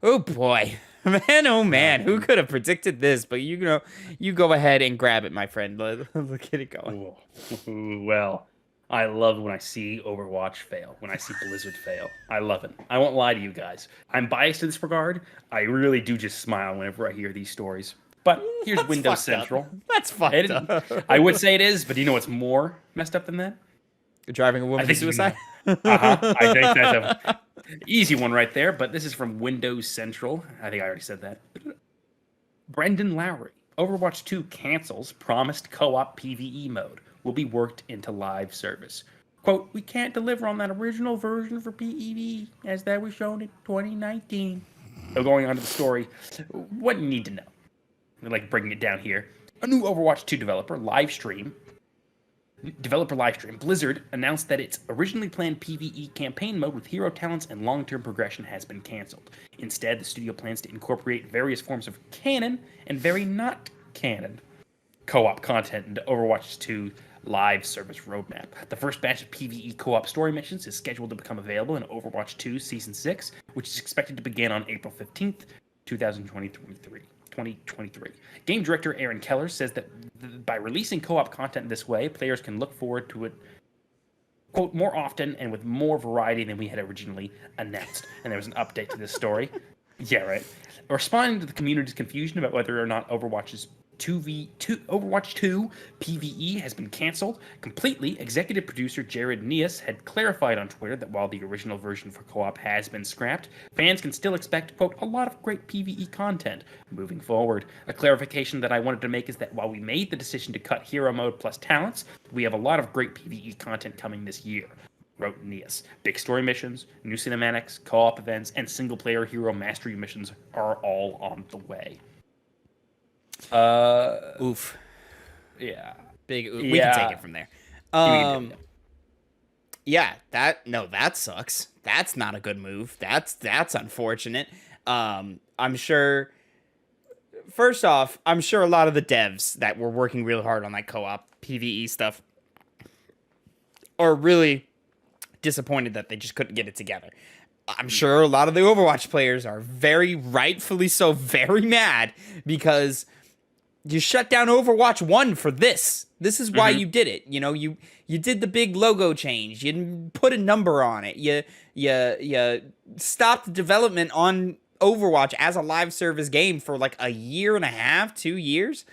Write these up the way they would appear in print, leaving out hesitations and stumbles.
Oh boy. Man, oh man, who could have predicted this? But you go ahead and grab it, my friend. Let's get it going. Ooh. Well, I love when I see Overwatch fail, when I see Blizzard fail. I love it. I won't lie to you guys. I'm biased in this regard. I really do just smile whenever I hear these stories. But here's That's Windows fucked up. Central. That's fucked up. I would say it is, but do you know what's more messed up than that? Driving a I woman to think you suicide? know. I think that's a easy one right there, but this is from Windows Central. I think I already said that. Brendan Lowry. Overwatch 2 cancels promised co-op PvE mode. Will be worked into live service. Quote, we can't deliver on that original version for PvE as that was shown in 2019. So going on to the story, what you need to know. Like breaking it down here. A new Overwatch 2 developer livestream, Blizzard announced that its originally planned PvE campaign mode with hero talents and long-term progression has been cancelled. Instead, the studio plans to incorporate various forms of canon and very not canon co-op content into Overwatch 2 live service roadmap. The first batch of PvE co-op story missions is scheduled to become available in Overwatch 2 Season 6, which is expected to begin on April 15th, 2023. 2023. Game director Aaron Keller says that by releasing co-op content this way, players can look forward to it, quote, more often and with more variety than we had originally announced. And there was an update to this story. Yeah, right. Responding to the community's confusion about whether or not Overwatch 2 PvE has been canceled completely, executive producer Jared Neas had clarified on Twitter that while the original version for co-op has been scrapped, fans can still expect, quote, a lot of great PvE content moving forward. A clarification that I wanted to make is that while we made the decision to cut hero mode plus talents, we have a lot of great PvE content coming this year, wrote Neas. Big story missions, new cinematics, co-op events, and single-player hero mastery missions are all on the way. Oof. Yeah. Big. We can take Yeah. it from there. We can do it. Um, yeah, that sucks. That's not a good move. That's unfortunate. I'm sure. First off, I'm sure a lot of the devs that were working really hard on that co-op PVE stuff are really disappointed that they just couldn't get it together. I'm sure a lot of the Overwatch players are very rightfully so very mad because you shut down Overwatch 1 for this. This is why Mm-hmm. you did it. You did the big logo change. You put a number on it. You stopped development on Overwatch as a live service game for like a year and a half, 2 years,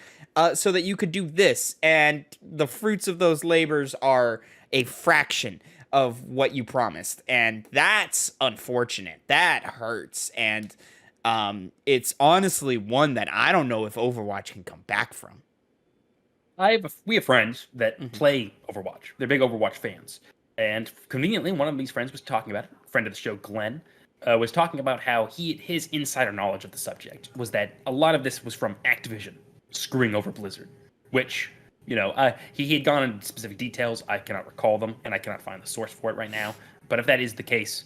so that you could do this. And the fruits of those labors are a fraction of what you promised. And that's unfortunate. That hurts. And it's honestly one that I don't know if Overwatch can come back from. We have friends that Mm-hmm. play Overwatch. They're big Overwatch fans, and conveniently, one of these friends was talking about it. Friend of the show, Glenn, was talking about how his insider knowledge of the subject was that a lot of this was from Activision screwing over Blizzard, which he had gone into specific details. I cannot recall them, and I cannot find the source for it right now. But if that is the case,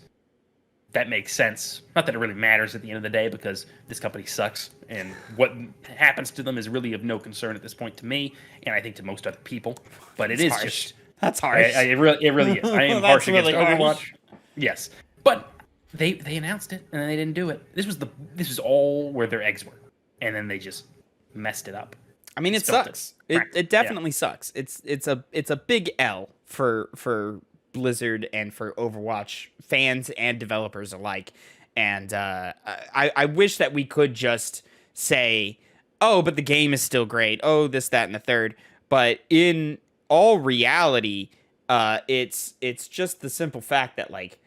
that makes sense. Not that it really matters at the end of the day because this company sucks and what happens to them is really of no concern at this point to me and I think to most other people. But it It's is harsh. just That's harsh. it really is. I am That's harsh against really Overwatch. harsh. Yes, but they announced it and they didn't do it. This was all where their eggs were, and then they just messed it up. I mean, it Spilt it. sucks. It Yeah. definitely sucks. It's a big L for Blizzard and for Overwatch fans and developers alike. And I wish that we could just say, oh, but the game is still great. Oh, this, that, and the third. But in all reality, it's just the simple fact that like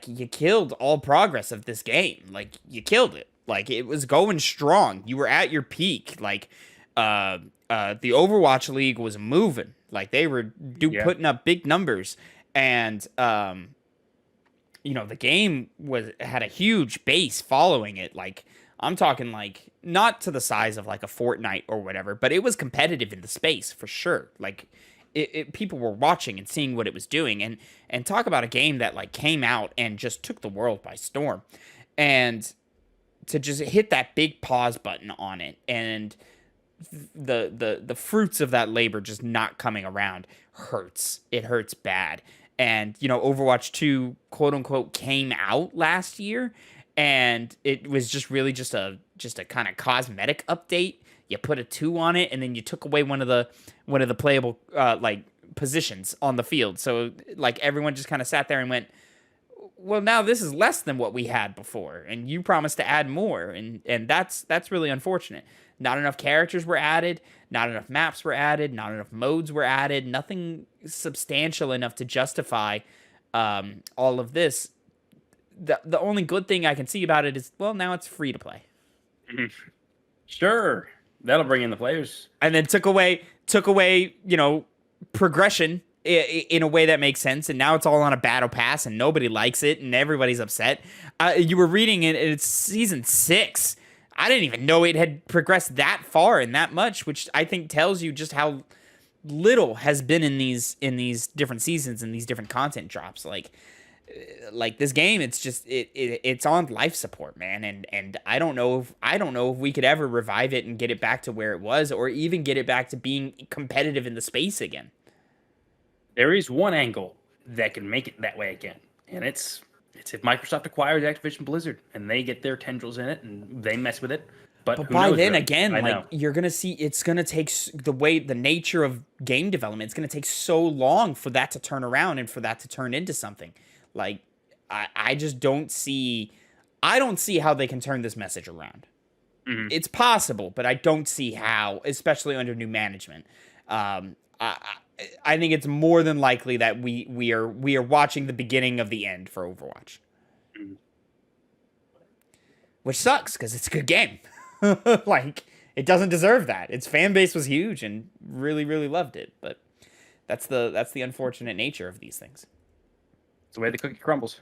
you killed all progress of this game. Like you killed it. Like it was going strong. You were at your peak. Like the Overwatch League was moving. Like they were Yeah. putting up big numbers, and the game had a huge base following it. Like I'm talking like not to the size of like a Fortnite or whatever, but it was competitive in the space for sure. Like people were watching and seeing what it was doing, and talk about a game that like came out and just took the world by storm, and to just hit that big pause button on it and the fruits of that labor just not coming around hurts. It hurts bad. And Overwatch 2 quote unquote came out last year, and it was just really just a kind of cosmetic update. You put a 2 on it, and then you took away one of the playable like positions on the field. So like everyone just kind of sat there and went, well, now this is less than what we had before, and you promised to add more, and that's really unfortunate. Not enough characters were added, not enough maps were added, not enough modes were added, nothing substantial enough to justify all of this. The only good thing I can see about it is, well, now it's free to play, Sure, that'll bring in the players. and then took away progression in a way that makes sense, and now it's all on a battle pass, and nobody likes it, and everybody's upset. You were reading it, and it's season 6. I didn't even know it had progressed that far and that much, which I think tells you just how little has been in these different seasons and these different content drops. Like this game, it's just it's on life support, man, and I don't know if we could ever revive it and get it back to where it was, or even get it back to being competitive in the space again. There is one angle that can make it that way again, and it's if Microsoft acquires Activision Blizzard and they get their tendrils in it and they mess with it. But But who by knows, then, really? again, I like know. you're gonna see, it's gonna take the nature of game development. It's gonna take so long for that to turn around and for that to turn into something. Like I just don't see, I don't see how they can turn this message around. Mhm. It's possible, but I don't see how, especially under new management. I think it's more than likely that we are watching the beginning of the end for Overwatch, Mhm. which sucks because it's a good game. Like it doesn't deserve that. Its fan base was huge and really really loved it, but that's the unfortunate nature of these things. It's the way the cookie crumbles.